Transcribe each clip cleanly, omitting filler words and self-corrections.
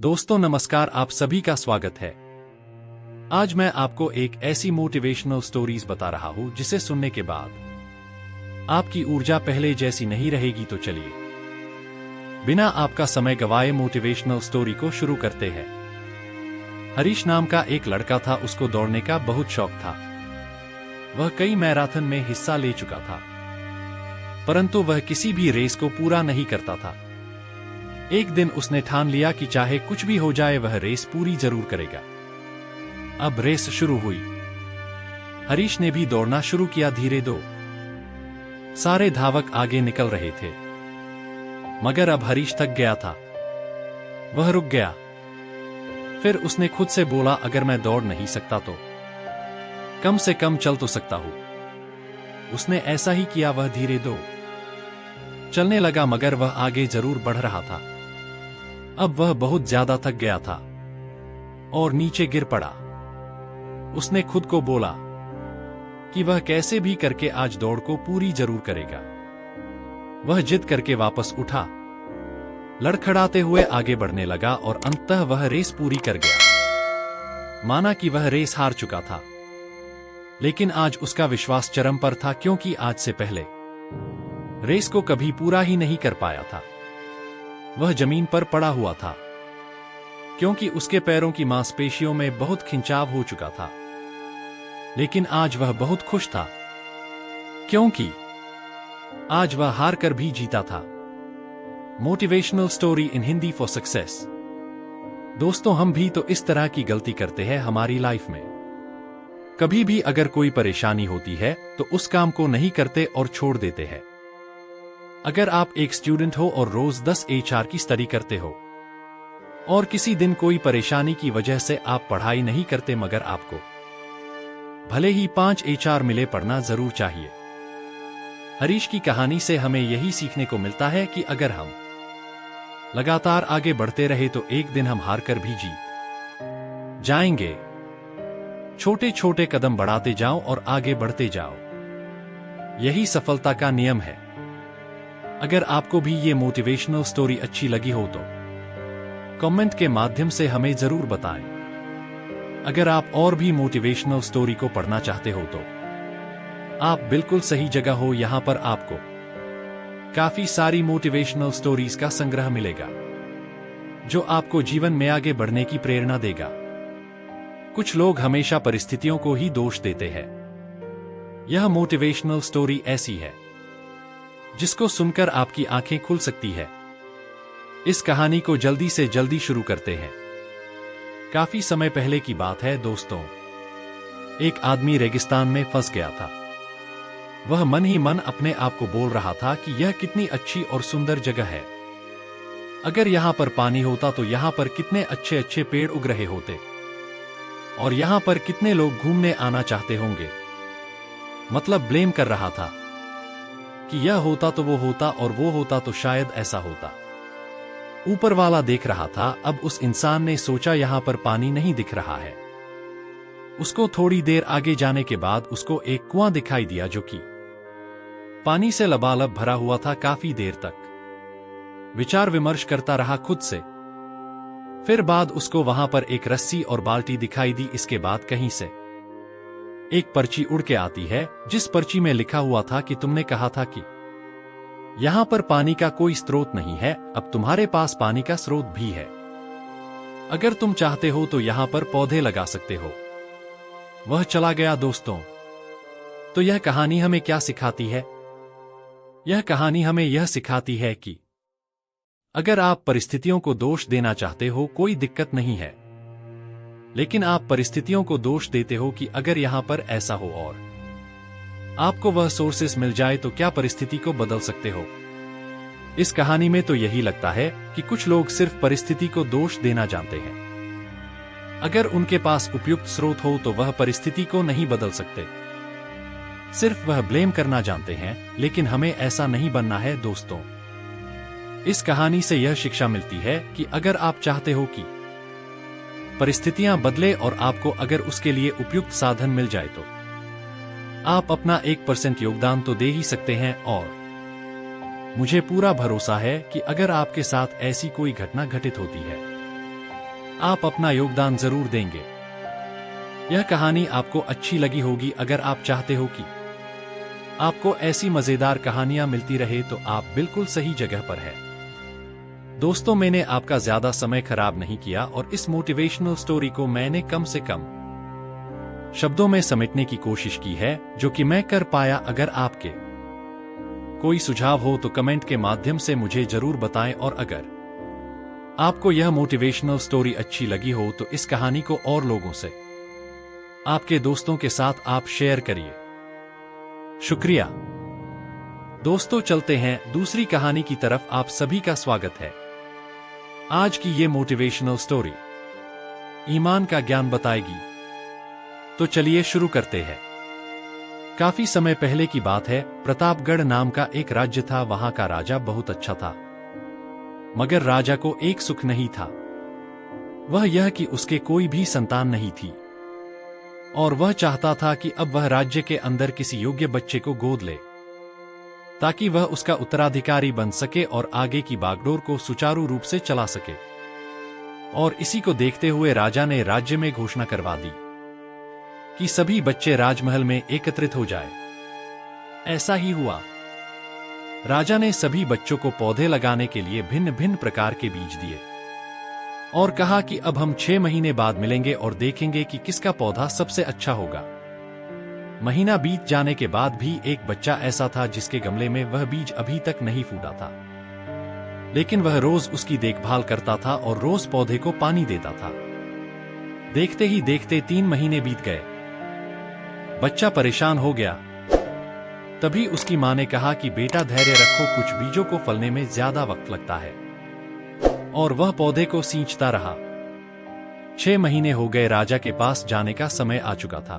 दोस्तों नमस्कार, आप सभी का स्वागत है। आज मैं आपको एक ऐसी मोटिवेशनल स्टोरीज बता रहा हूं जिसे सुनने के बाद आपकी ऊर्जा पहले जैसी नहीं रहेगी। तो चलिए बिना आपका समय गवाए मोटिवेशनल स्टोरी को शुरू करते हैं। हरीश नाम का एक लड़का था। उसको दौड़ने का बहुत शौक था। वह कई मैराथन में हिस्सा ले चुका था, परंतु वह किसी भी रेस को पूरा नहीं करता था। एक दिन उसने ठान लिया कि चाहे कुछ भी हो जाए वह रेस पूरी जरूर करेगा। अब रेस शुरू हुई। हरीश ने भी दौड़ना शुरू किया। धीरे दो सारे धावक आगे निकल रहे थे, मगर अब हरीश थक गया था। वह रुक गया। फिर उसने खुद से बोला, अगर मैं दौड़ नहीं सकता तो कम से कम चल तो सकता हूं। उसने ऐसा ही किया। वह धीरे दो चलने लगा, मगर वह आगे जरूर बढ़ रहा था। अब वह बहुत ज्यादा थक गया था और नीचे गिर पड़ा। उसने खुद को बोला कि वह कैसे भी करके आज दौड़ को पूरी जरूर करेगा। वह जिद करके वापस उठा, लड़खड़ाते हुए आगे बढ़ने लगा और अंततः वह रेस पूरी कर गया। माना कि वह रेस हार चुका था, लेकिन आज उसका विश्वास चरम पर था, क्योंकि आज से पहले रेस को कभी पूरा ही नहीं कर पाया था। वह जमीन पर पड़ा हुआ था, क्योंकि उसके पैरों की मांसपेशियों में बहुत खिंचाव हो चुका था। लेकिन आज वह बहुत खुश था, क्योंकि आज वह हार कर भी जीता था। Motivational story in Hindi for success. दोस्तों, हम भी तो इस तरह की गलती करते हैं हमारी लाइफ में। कभी भी अगर कोई परेशानी होती है तो उस काम को नहीं करते और छोड़ देते हैं। अगर आप एक स्टूडेंट हो और रोज 10 HR की स्टडी करते हो और किसी दिन कोई परेशानी की वजह से आप पढ़ाई नहीं करते, मगर आपको भले ही 5 HR मिले, पढ़ना जरूर चाहिए। हरीश की कहानी से हमें यही सीखने को मिलता है कि अगर हम लगातार आगे बढ़ते रहे तो एक दिन हम हार कर भी जीत जाएंगे। छोटे छोटे कदम बढ़ाते जाओ और आगे बढ़ते जाओ, यही सफलता का नियम है। अगर आपको भी ये मोटिवेशनल स्टोरी अच्छी लगी हो तो कमेंट के माध्यम से हमें जरूर बताएं। अगर आप और भी मोटिवेशनल स्टोरी को पढ़ना चाहते हो तो आप बिल्कुल सही जगह हो। यहां पर आपको काफी सारी मोटिवेशनल स्टोरीज का संग्रह मिलेगा, जो आपको जीवन में आगे बढ़ने की प्रेरणा देगा। कुछ लोग हमेशा परिस्थितियों को ही दोष देते हैं। यह मोटिवेशनल स्टोरी ऐसी है जिसको सुनकर आपकी आंखें खुल सकती है। इस कहानी को जल्दी से जल्दी शुरू करते हैं। काफी समय पहले की बात है दोस्तों। एक आदमी रेगिस्तान में फंस गया था। वह मन ही मन अपने आप को बोल रहा था कि यह कितनी अच्छी और सुंदर जगह है। अगर यहां पर पानी होता तो यहां पर कितने अच्छे अच्छे पेड़ उग रहे होते, और यहां पर कितने लोग घूमने आना चाहते होंगे। मतलब ब्लेम कर रहा था कि यह होता तो वो होता, और वो होता तो शायद ऐसा होता। ऊपर वाला देख रहा था। अब उस इंसान ने सोचा, यहां पर पानी नहीं दिख रहा है। उसको थोड़ी देर आगे जाने के बाद उसको एक कुआं दिखाई दिया, जो कि पानी से लबालब भरा हुआ था। काफी देर तक विचार विमर्श करता रहा खुद से। फिर बाद उसको वहां पर एक रस्सी और बाल्टी दिखाई दी। इसके बाद कहीं से एक पर्ची उड़ के आती है, जिस पर्ची में लिखा हुआ था कि तुमने कहा था कि यहां पर पानी का कोई स्रोत नहीं है, अब तुम्हारे पास पानी का स्रोत भी है। अगर तुम चाहते हो तो यहां पर पौधे लगा सकते हो। वह चला गया। दोस्तों, तो यह कहानी हमें क्या सिखाती है? यह कहानी हमें यह सिखाती है कि अगर आप परिस्थितियों को दोष देना चाहते हो, कोई दिक्कत नहीं है, लेकिन आप परिस्थितियों को दोष देते हो कि अगर यहां पर ऐसा हो और आपको वह सोर्सेस मिल जाए तो क्या परिस्थिति को बदल सकते हो। इस कहानी में तो यही लगता है कि कुछ लोग सिर्फ परिस्थिति को दोष देना जानते हैं। अगर उनके पास उपयुक्त स्रोत हो तो वह परिस्थिति को नहीं बदल सकते, सिर्फ वह ब्लेम करना जानते हैं। लेकिन हमें ऐसा नहीं बनना है दोस्तों। इस कहानी से यह शिक्षा मिलती है कि अगर आप चाहते हो कि परिस्थितियां बदले और आपको अगर उसके लिए उपयुक्त साधन मिल जाए तो आप अपना 1% योगदान तो दे ही सकते हैं। और मुझे पूरा भरोसा है कि अगर आपके साथ ऐसी कोई घटना घटित होती है आप अपना योगदान जरूर देंगे। यह कहानी आपको अच्छी लगी होगी। अगर आप चाहते हो कि आपको ऐसी मजेदार कहानियां मिलती रहे तो आप बिल्कुल सही जगह पर है। दोस्तों, मैंने आपका ज्यादा समय खराब नहीं किया और इस मोटिवेशनल स्टोरी को मैंने कम से कम शब्दों में समेटने की कोशिश की है, जो कि मैं कर पाया। अगर आपके कोई सुझाव हो तो कमेंट के माध्यम से मुझे जरूर बताएं, और अगर आपको यह मोटिवेशनल स्टोरी अच्छी लगी हो तो इस कहानी को और लोगों से, आपके दोस्तों के साथ आप शेयर करिए। शुक्रिया। दोस्तों, चलते हैं दूसरी कहानी की तरफ। आप सभी का स्वागत है। आज की ये मोटिवेशनल स्टोरी ईमान का ज्ञान बताएगी। तो चलिए शुरू करते हैं। काफी समय पहले की बात है। प्रतापगढ़ नाम का एक राज्य था। वहां का राजा बहुत अच्छा था, मगर राजा को एक सुख नहीं था। वह यह कि उसके कोई भी संतान नहीं थी, और वह चाहता था कि अब वह राज्य के अंदर किसी योग्य बच्चे को गोद ले, ताकि वह उसका उत्तराधिकारी बन सके और आगे की बागडोर को सुचारू रूप से चला सके। और इसी को देखते हुए राजा ने राज्य में घोषणा करवा दी कि सभी बच्चे राजमहल में एकत्रित हो जाए। ऐसा ही हुआ। राजा ने सभी बच्चों को पौधे लगाने के लिए भिन्न भिन्न प्रकार के बीज दिए और कहा कि अब हम 6 महीने बाद मिलेंगे और देखेंगे कि किसका पौधा सबसे अच्छा होगा। महीना बीत जाने के बाद भी एक बच्चा ऐसा था जिसके गमले में वह बीज अभी तक नहीं फूटा था, लेकिन वह रोज उसकी देखभाल करता था और रोज पौधे को पानी देता था। देखते ही देखते 3 महीने बीत गए। बच्चा परेशान हो गया। तभी उसकी मां ने कहा कि बेटा, धैर्य रखो, कुछ बीजों को फलने में ज्यादा वक्त लगता है। और वह पौधे को सींचता रहा। 6 महीने हो गए। राजा के पास जाने का समय आ चुका था,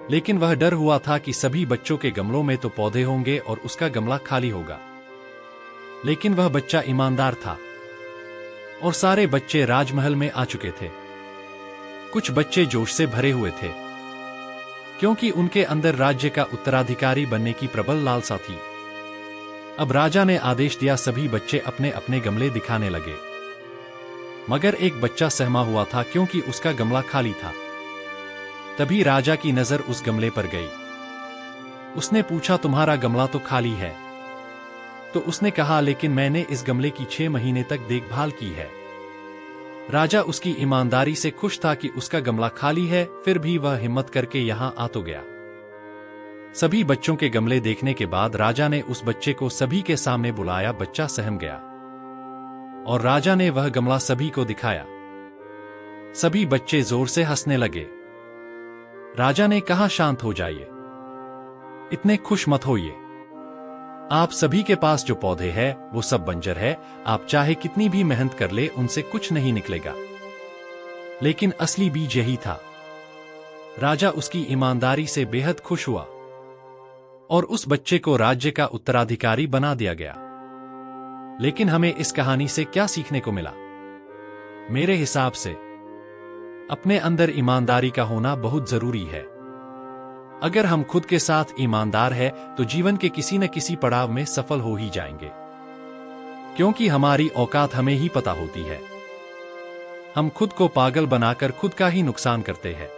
लेकिन वह डर हुआ था कि सभी बच्चों के गमलों में तो पौधे होंगे और उसका गमला खाली होगा। लेकिन वह बच्चा ईमानदार था और सारे बच्चे राजमहल में आ चुके थे। कुछ बच्चे जोश से भरे हुए थे, क्योंकि उनके अंदर राज्य का उत्तराधिकारी बनने की प्रबल लालसा थी। अब राजा ने आदेश दिया, सभी बच्चे अपने अपने गमले दिखाने लगे। मगर एक बच्चा सहमा हुआ था, क्योंकि उसका गमला खाली था। तभी राजा की नजर उस गमले पर गई। उसने पूछा, तुम्हारा गमला तो खाली है? तो उसने कहा, लेकिन मैंने इस गमले की 6 महीने तक देखभाल की है। राजा उसकी ईमानदारी से खुश था कि उसका गमला खाली है, फिर भी वह हिम्मत करके यहां आ तो गया। सभी बच्चों के गमले देखने के बाद राजा ने उस बच्चे को सभी के सामने बुलाया। बच्चा सहम गया और राजा ने वह गमला सभी को दिखाया। सभी बच्चे जोर से हंसने लगे। राजा ने कहा, शांत हो जाइए, इतने खुश मत होइए। आप सभी के पास जो पौधे हैं वो सब बंजर है। आप चाहे कितनी भी मेहनत कर ले, उनसे कुछ नहीं निकलेगा। लेकिन असली बीज यही था। राजा उसकी ईमानदारी से बेहद खुश हुआ और उस बच्चे को राज्य का उत्तराधिकारी बना दिया गया। लेकिन हमें इस कहानी से क्या सीखने को मिला? मेरे हिसाब से अपने अंदर ईमानदारी का होना बहुत जरूरी है। अगर हम खुद के साथ ईमानदार हैं तो जीवन के किसी न किसी पड़ाव में सफल हो ही जाएंगे, क्योंकि हमारी औकात हमें ही पता होती है। हम खुद को पागल बनाकर खुद का ही नुकसान करते हैं।